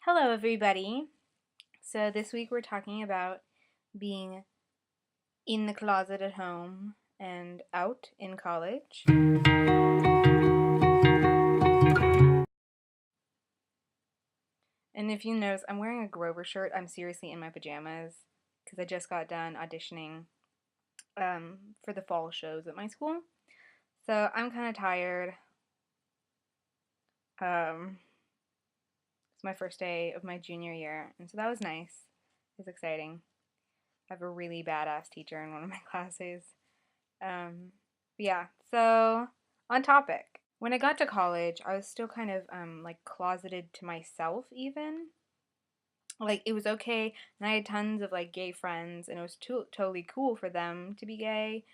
Hello, everybody. So, this week we're talking about being in the closet at home and out in college. And if you notice, I'm wearing a Grover shirt. I'm seriously in my pajamas because I just got done auditioning for the fall shows at my school. So, I'm kind of tired. It's my first day of my junior year, and so that was nice. It was exciting. I have a really badass teacher in one of my classes. Yeah, so on topic. When I got to college, I was still kind of like closeted to myself even. Like it was okay, and I had tons of like gay friends, and it was totally cool for them to be gay,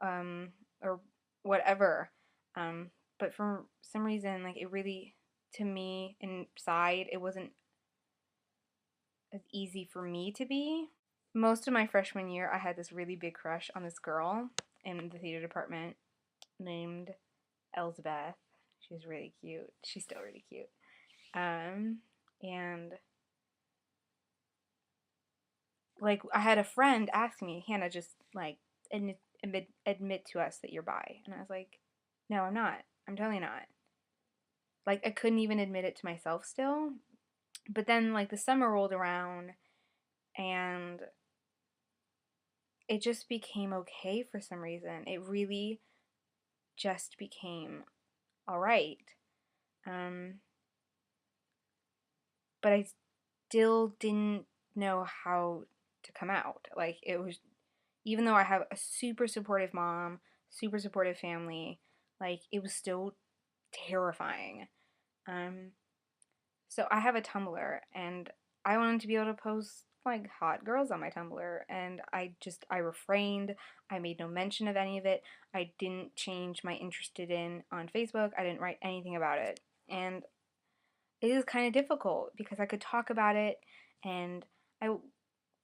um, or whatever. Um, but for some reason, like it really, to me inside, it wasn't as easy for me to be. Most of my freshman year, I had this really big crush on this girl in the theater department named Elizabeth. She was really cute. She's still really cute. And like I had a friend ask me, Hannah, just like admit to us that you're bi, and I was like, no, I'm not. I'm totally not. Like I couldn't even admit it to myself still. But then like the summer rolled around, and it just became okay for some reason. It really just became all right. Um, but I still didn't know how to come out. Like it was, even though I have a super supportive mom, super supportive family, like it was still terrifying. Um, so I have a Tumblr, and I wanted to be able to post like hot girls on my Tumblr, and I refrained. I made no mention of any of it. I didn't change my interested in on Facebook. I didn't write anything about it. And it is kind of difficult because I could talk about it and I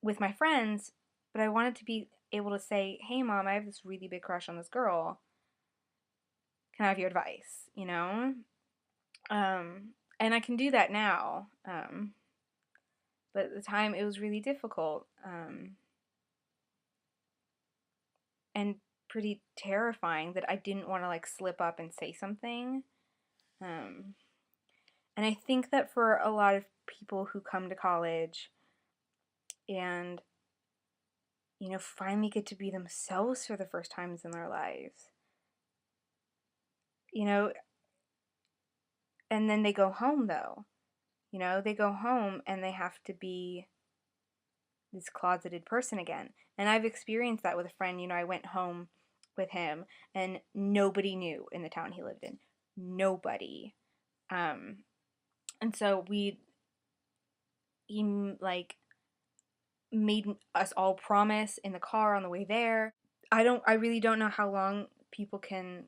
with my friends, but I wanted to be able to say, "Hey mom, I have this really big crush on this girl. Can I have your advice?" You know? And I can do that now. But at the time it was really difficult. And pretty terrifying that I didn't want to like slip up and say something. Um, and I think that for a lot of people who come to college and finally get to be themselves for the first times in their lives. You know, and then they go home though. They go home and they have to be this closeted person again. And I've experienced that with a friend. I went home with him and nobody knew in the town he lived in. Nobody. Um, and so he like made us all promise in the car on the way there. I really don't know how long people can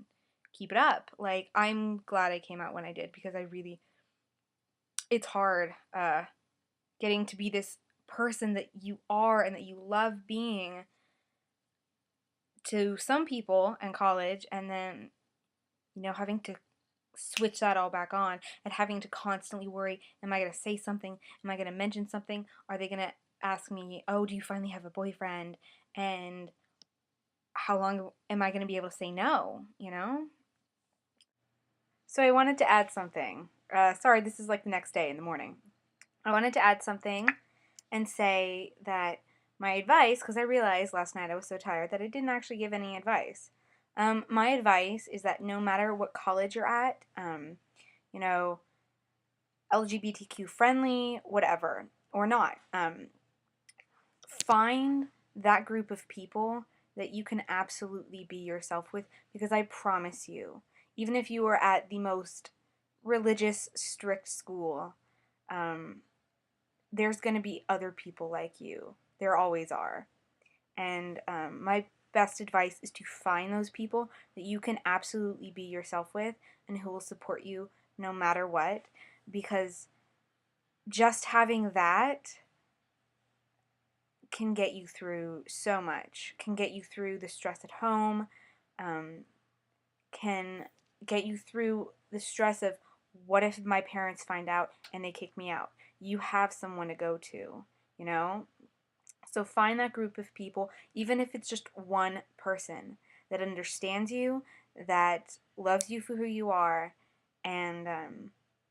keep it up. Like, I'm glad I came out when I did because it's hard getting to be this person that you are and that you love being to some people in college, and then having to switch that all back on and having to constantly worry, am I going to say something? Am I going to mention something? Are they going to ask me, oh, do you finally have a boyfriend? And how long am I going to be able to say no? So I wanted to add something. Sorry, this is like the next day in the morning. I wanted to add something and say that my advice, because I realized last night I was so tired that I didn't actually give any advice. My advice is that no matter what college you're at, you know, LGBTQ friendly, whatever, or not, find that group of people that you can absolutely be yourself with, because I promise you, even if you are at the most religious, strict school, um, there's going to be other people like you. There always are. And my best advice is to find those people that you can absolutely be yourself with and who will support you no matter what. Because just having that can get you through so much, can get you through the stress at home, can get you through the stress of What if my parents find out and they kick me out? You have someone to go to, you know? So find that group of people, even if it's just one person that understands you, that loves you for who you are, and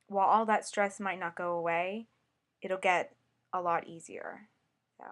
while all that stress might not go away, it'll get a lot easier. So.